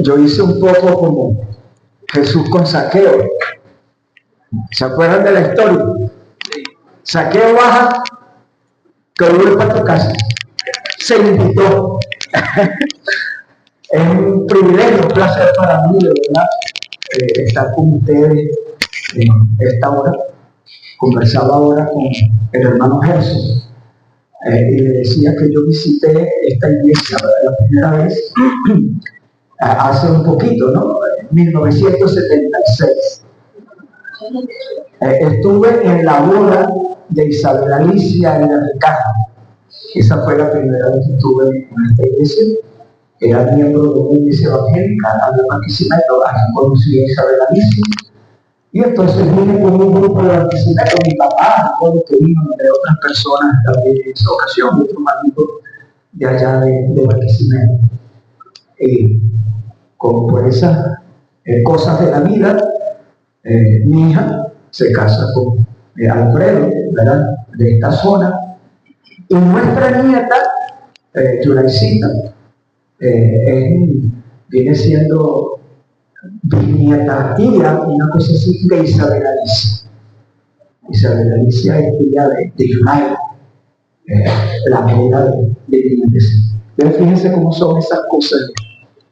Yo hice un poco como Jesús con Zaqueo. ¿Se acuerdan de la historia? Zaqueo baja, que voy para tu casa. Se invitó. Es un privilegio, un placer para mí, de verdad, estar con ustedes en esta hora. Conversaba ahora con el hermano Gerson y le decía que yo visité esta iglesia la primera vez hace un poquito, ¿no? En 1976. Estuve en la boda de Isabel Alicia y de Ricardo. Esa fue la primera vez que estuve en esta iglesia. Era miembro de una iglesia evangélica, había Barquisimeto, así conocí a Isabel Alicia. Y entonces vine con un grupo de Barquisimeto, mi papá, todo que vino, de otras personas también en esa ocasión, otros amigos de allá de Barquisimeto. Como por esas cosas de la vida, mi hija se casa con Alfredo, ¿verdad?, de esta zona. Y nuestra nieta, Yuraicita, viene siendo bisnieta, tía, una cosa así, de Isabel Alicia. Isabel Alicia es tía de Ismael, la abuela de Inés. Pero fíjense cómo son esas cosas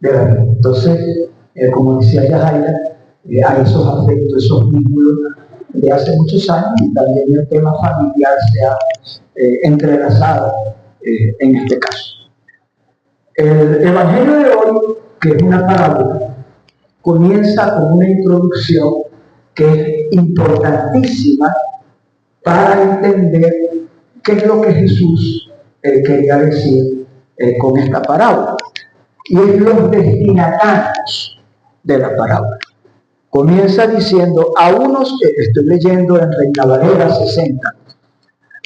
de la vida. Entonces, como decía Yajaira, hay esos afectos, esos vínculos de hace muchos años, y también el tema familiar se ha entrelazado en este caso. El Evangelio de hoy, que es una parábola, comienza con una introducción que es importantísima para entender qué es lo que Jesús quería decir con esta parábola. Y es los destinatarios de la parábola. Comienza diciendo a unos, que estoy leyendo en Reina Valera 60,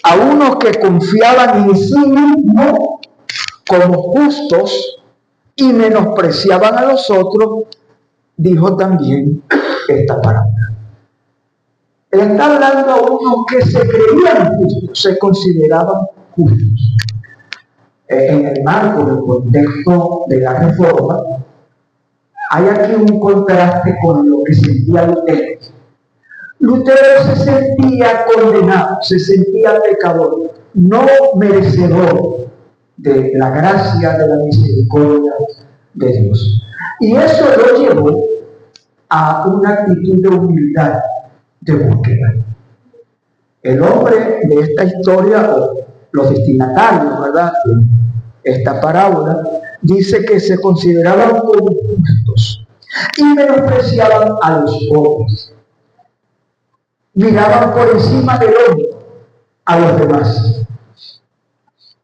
a unos que confiaban en sí mismos como justos y menospreciaban a los otros, dijo también esta parábola. Él está hablando a unos que se creían justos, se consideraban justos. En el marco del contexto de la reforma, hay aquí un contraste con lo que sentía Lutero. Lutero se sentía condenado, se sentía pecador, no merecedor de la gracia, de la misericordia de Dios. Y eso lo llevó a una actitud de humildad, de búsqueda. El hombre de esta historia, o los destinatarios, ¿verdad?, de esta parábola, dice que se consideraban como justos y menospreciaban a los otros. Miraban por encima del hombro a los demás.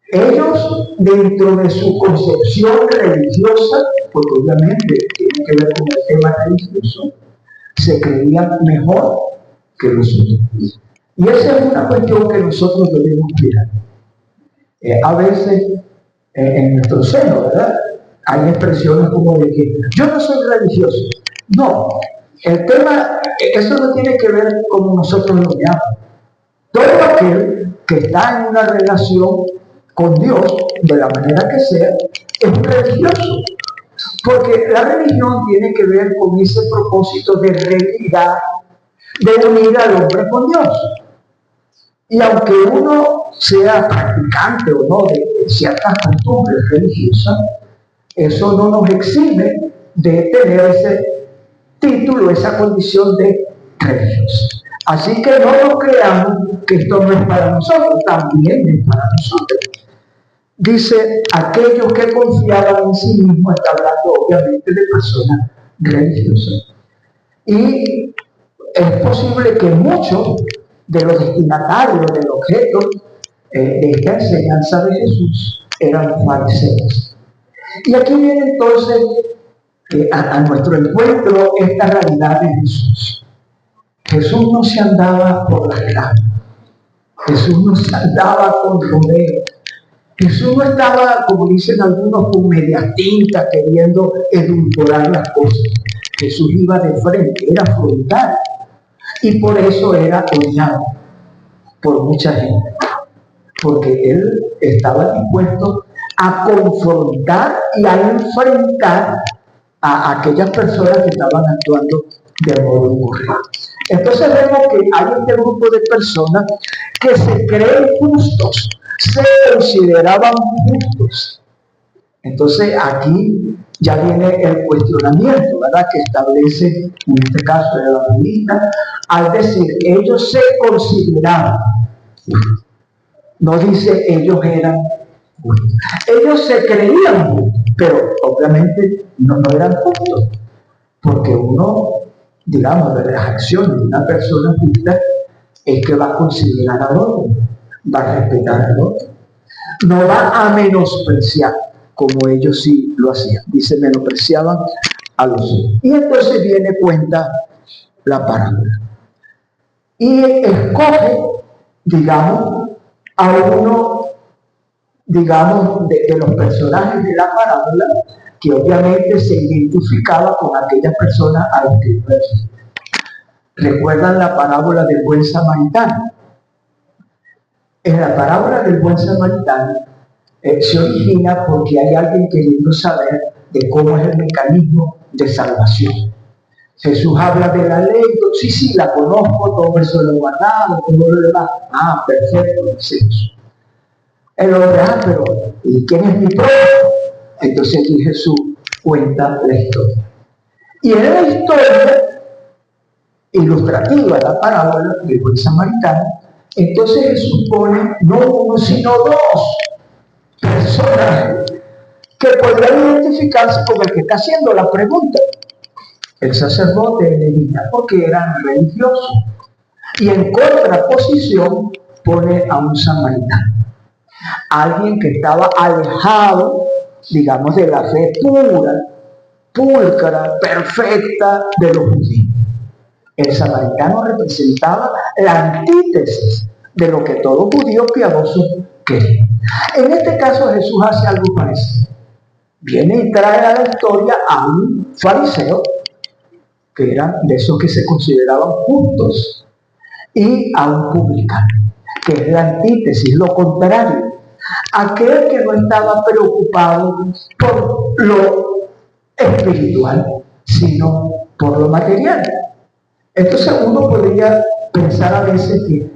Ellos, dentro de su concepción religiosa, porque obviamente tiene que ver con el tema religioso, se creían mejor que los otros. Y esa es una cuestión que nosotros debemos mirar. A veces, en nuestro seno, ¿verdad?, hay expresiones como de que yo no soy religioso. No, el tema, eso no tiene que ver como nosotros lo veamos. Todo aquel que está en una relación con Dios, de la manera que sea, es un religioso. Porque la religión tiene que ver con ese propósito de realidad, de unir al hombre con Dios. Y aunque uno sea practicante o no de ciertas costumbres religiosas, eso no nos exime de tener ese título, esa condición de religioso. Así que no nos creamos que esto no es para nosotros, también es para nosotros. Dice, aquellos que confiaban en sí mismos, está hablando obviamente de personas religiosas. Y es posible que muchos de los destinatarios del objeto de esta enseñanza de Jesús eran fariseos. Y aquí viene entonces a nuestro encuentro esta realidad de Jesús. Jesús no se andaba por las ramas. Jesús no se andaba con rodeos. Jesús no estaba, como dicen algunos, con medias tintas queriendo edulcorar las cosas. Jesús iba de frente, era frontal. Y por eso era odiado por mucha gente. Porque él estaba dispuesto a confrontar y a enfrentar a aquellas personas que estaban actuando de modo incorrecto. Entonces vemos que hay este grupo de personas que se creen justos, se consideraban justos. Entonces aquí ya viene el cuestionamiento, ¿verdad?, que establece en este caso el evangelista, al decir ellos se consideraban justos. No dice ellos eran justos. Ellos se creían justos, pero obviamente no eran justos, porque uno, digamos, de las acciones de una persona justa es que va a considerar al otro, va a respetar al otro, no va a menospreciar como ellos sí lo hacían. Dice, menospreciaban a los otros. Y entonces viene cuenta la parábola y escoge, digamos, a uno, digamos, de los personajes de la parábola que obviamente se identificaba con aquellas personas a las que iba a decir. ¿Recuerdan la parábola del buen samaritano? En la parábola del buen samaritano se origina porque hay alguien queriendo saber de cómo es el mecanismo de salvación. Jesús habla de la ley, sí, la conozco, todo eso lo he guardado, todo lo demás. Ah, perfecto, dice Jesús. El hombre, pero ¿y quién es mi prójimo? Entonces aquí Jesús cuenta la historia. Y en la historia ilustrativa, la parábola del buen samaritano, entonces Jesús pone no uno, sino dos personas que podrían identificarse con el que está haciendo la pregunta. El sacerdote y levita, porque eran religiosos. Y en contraposición pone a un samaritano, alguien que estaba alejado, digamos, de la fe pura, pulcra, perfecta de los judíos. El samaritano representaba la antítesis de lo que todo judío piadoso quería. En este caso Jesús hace algo parecido. Viene y trae a la historia a un fariseo, que eran de esos que se consideraban justos, y a un publicano, que es la antítesis, lo contrario, aquel que no estaba preocupado por lo espiritual, sino por lo material. Entonces uno podría pensar a veces que,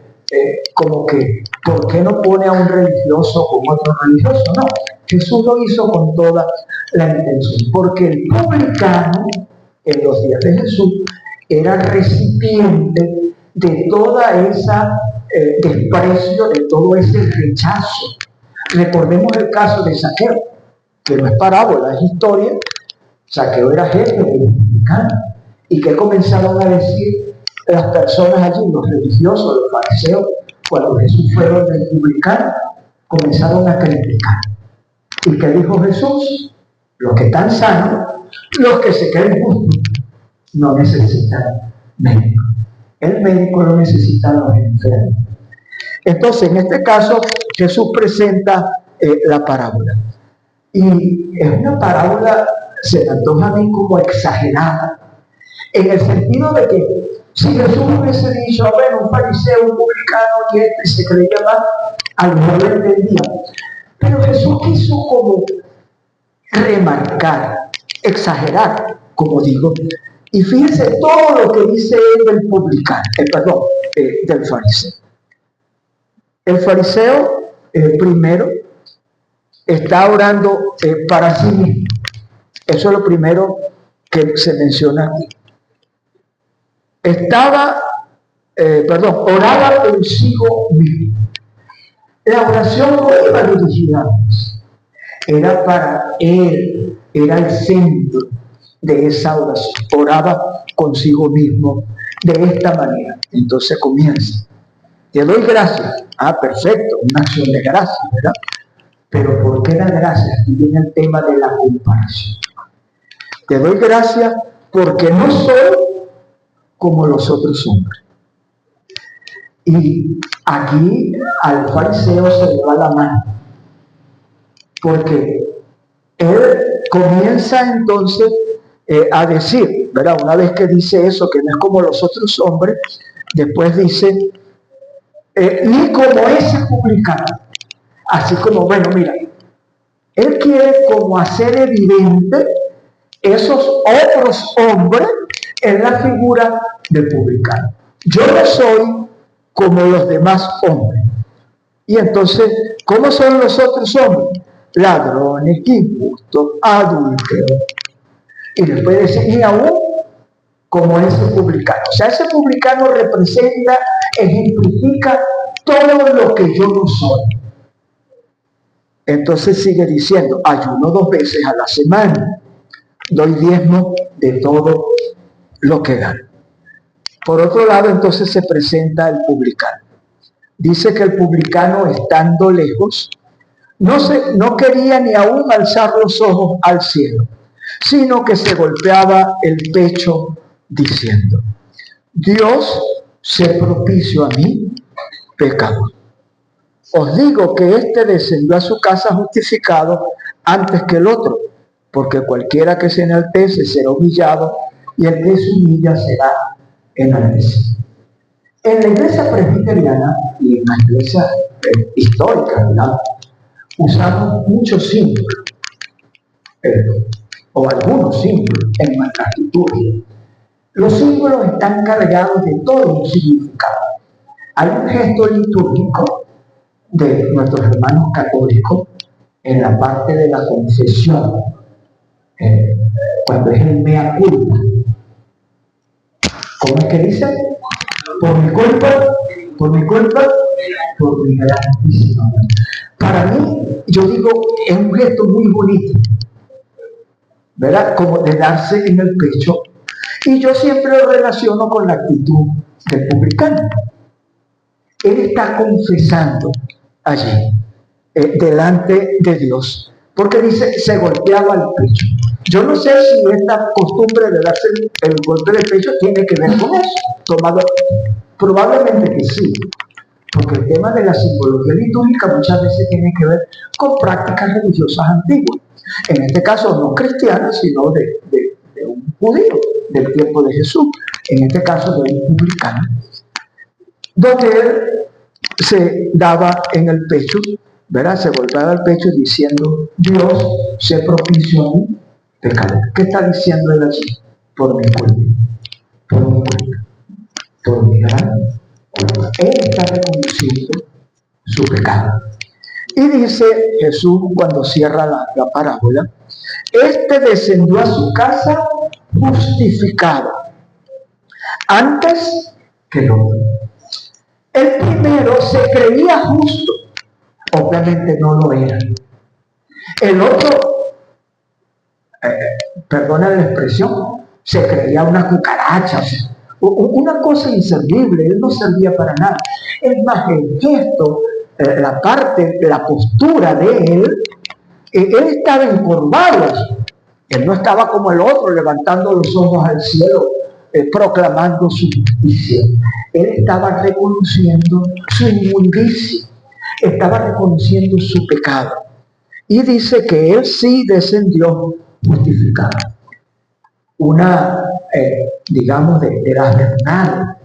como que, ¿por qué no pone a un religioso con otro religioso? No, Jesús lo hizo con toda la intención, porque el publicano, en los días de Jesús, era recipiente de toda esa desprecio, de todo ese rechazo. Recordemos el caso de Zaqueo, que no es parábola, es historia. Zaqueo era jefe de los publicanos. ¿Y qué comenzaron a decir las personas allí, los religiosos, los fariseos, cuando Jesús fue donde el publicano? Comenzaron a criticar. ¿Y qué dijo Jesús? Los que están sanos, los que se creen justos, no necesitan médico. El médico lo necesitan los enfermos. Entonces, en este caso, Jesús presenta la parábola. Y es una parábola, se me antoja a mí como exagerada, en el sentido de que si Jesús hubiese dicho, bueno, un fariseo, un publicano, y este se creía más, a lo mejor lo entendía. Pero Jesús quiso como remarcar, exagerar, como digo. Y fíjense todo lo que dice él del publicano, del fariseo. El fariseo, primero, está orando para sí mismo. Eso es lo primero que se menciona aquí. Oraba consigo mismo. La oración no iba dirigida, era para él, era el centro de esa oración. Oraba consigo mismo de esta manera. Entonces comienza. Te doy gracias. Ah, perfecto, una acción de gracias, ¿verdad? Pero ¿por qué la gracia? Aquí viene el tema de la comparación. Te doy gracias porque no soy como los otros hombres. Y aquí al fariseo se le va la mano, porque él comienza entonces a decir, ¿verdad? Una vez que dice eso, que no es como los otros hombres, después dice, ni como ese publicano. Así como, bueno, mira, él quiere como hacer evidente Esos otros hombres es la figura del publicano. Yo no soy como los demás hombres. Y entonces, ¿cómo son los otros hombres? Ladrones, injustos, adúlteros. Y después dice, y aún como ese publicano. O sea, ese publicano representa, ejemplifica todo lo que yo no soy. Entonces sigue diciendo, ayuno 2 veces a la semana, doy diezmo de todo lo que gano. Por otro lado, entonces se presenta el publicano. Dice que el publicano, estando lejos, no quería ni aún alzar los ojos al cielo, sino que se golpeaba el pecho diciendo, Dios, sé propicio a mí, pecador. Os digo que éste descendió a su casa justificado antes que el otro, porque cualquiera que se enaltece será humillado, y el que se humilla será enaltecido. En la iglesia presbiteriana y en la iglesia histórica, ¿verdad?, usamos muchos símbolos, o algunos símbolos en nuestra liturgia. Los símbolos están cargados de todo un significado. Hay un gesto litúrgico de nuestros hermanos católicos en la parte de la confesión, cuando es el mea culpa. ¿Cómo es que dice? Por mi culpa, por mi culpa, por mi grandísima. Para mí, yo digo, es un gesto muy bonito, ¿verdad? Como de darse en el pecho. Y yo siempre lo relaciono con la actitud del publicano. Él está confesando allí, delante de Dios, porque dice, se golpeaba el pecho. Yo no sé si esta costumbre de darse el golpe del pecho tiene que ver con eso. Probablemente que sí, porque el tema de la simbología litúrgica muchas veces tiene que ver con prácticas religiosas antiguas. En este caso no cristianas, sino de un judío del tiempo de Jesús, en este caso de un publicano, donde él se daba en el pecho, ¿verdad? Se golpeaba el pecho diciendo, Dios, sé propicio a mí, pecador. ¿Qué está diciendo él allí? Por mi culpa, por mi culpa, por mi gran culpa. Él está reconociendo su pecado. Y dice Jesús cuando cierra la parábola, este descendió a su casa justificado antes que el otro. El primero se creía justo, obviamente no lo era. El otro, perdona la expresión, se creía una cucaracha, o sea, una cosa inservible, él no servía para nada. Es más, el gesto, la parte, la postura de él estaba encorvado. Él no estaba como el otro, levantando los ojos al cielo, proclamando su justicia. Él estaba reconociendo su inmundicia, estaba reconociendo su pecado. Y dice que él sí descendió justificado. Una, digamos, de la verdad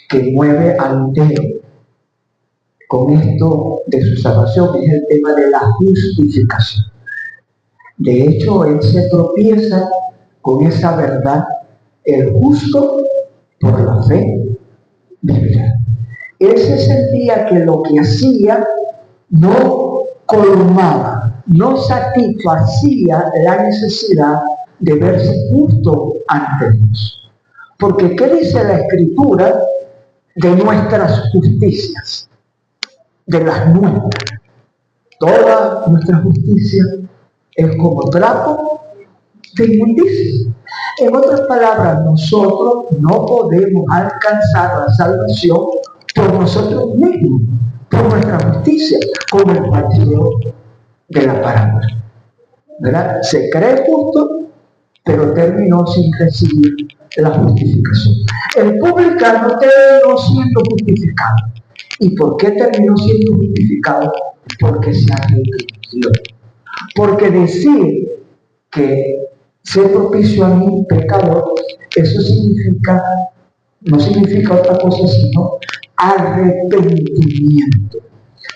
que mueve al entero con esto de su salvación es el tema de la justificación. De hecho, él se tropieza con esa verdad. El justo por la fe vivirá. Él se sentía que lo que hacía no colmaba, no satisfacía la necesidad de verse justo ante Dios. Porque ¿qué dice la Escritura de nuestras justicias? De las nuestras. Toda nuestra justicia es como trapo de inmundicia. En otras palabras, nosotros no podemos alcanzar la salvación por nosotros mismos, por nuestra justicia, como el fariseo de la parábola, ¿verdad? Se cree justo, pero terminó sin recibir la justificación. El publicano terminó siendo justificado. ¿Y por qué terminó siendo justificado? Porque se arrepintió. Porque decir que sé propicio a mí, pecador, eso significa, no significa otra cosa sino arrepentimiento.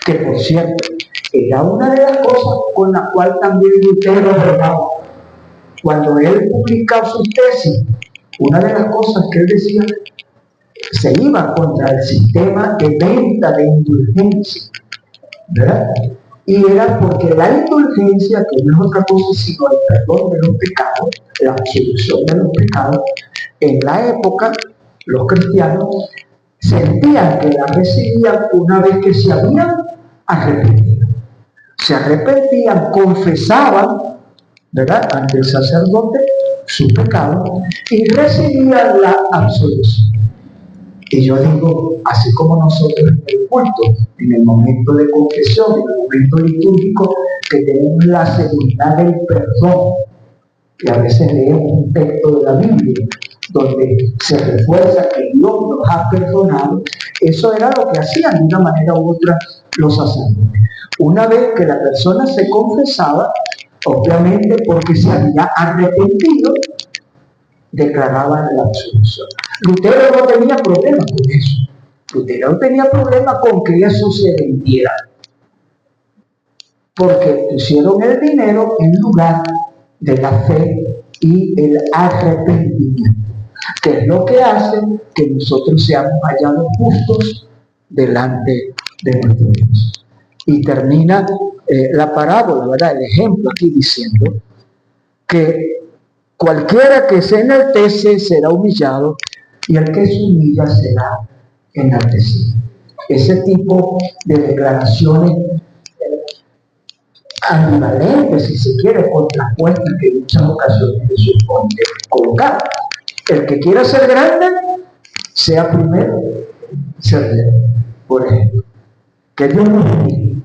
Que por cierto, era una de las cosas con la cual también Lutero cuando él publicaba su tesis, una de las cosas que él decía, se iba contra el sistema de venta de indulgencia, ¿verdad? Y era porque la indulgencia, que no es otra cosa sino el perdón de los pecados, la absolución de los pecados, en la época los cristianos sentían que la recibían una vez que se habían arrepentido. Se arrepentían, confesaban, ¿verdad?, ante el sacerdote su pecado y recibían la absolución. Y yo digo, así como nosotros en el culto, en el momento de confesión, en el momento litúrgico, que tenemos la seguridad del perdón, que a veces leemos un texto de la Biblia, donde se refuerza que Dios nos ha perdonado, eso era lo que hacían de una manera u otra los sacerdotes. Una vez que la persona se confesaba, obviamente porque se había arrepentido, declaraban la absolución. Lutero no tenía problema con eso. Lutero no tenía problema con que eso se vendiera, porque pusieron el dinero en lugar de la fe y el arrepentimiento, que es lo que hace que nosotros seamos hallados justos delante de nuestro Dios. Y termina la parábola, ¿verdad?, el ejemplo aquí diciendo que cualquiera que se enaltece será humillado y el que se humilla será enaltecido. Ese tipo de declaraciones ambivalentes, si se quiere, contrapuestas, que en muchas ocasiones se supone colocar. El que quiera ser grande, sea primero ser débil. Por ejemplo, que Dios nos bendiga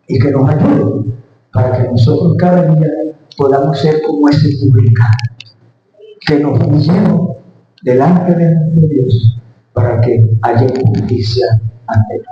y que nos ayude para que nosotros cada día podamos ser como ese publicano, que nos humillemos delante de nuestro Dios para que haya justicia ante Él.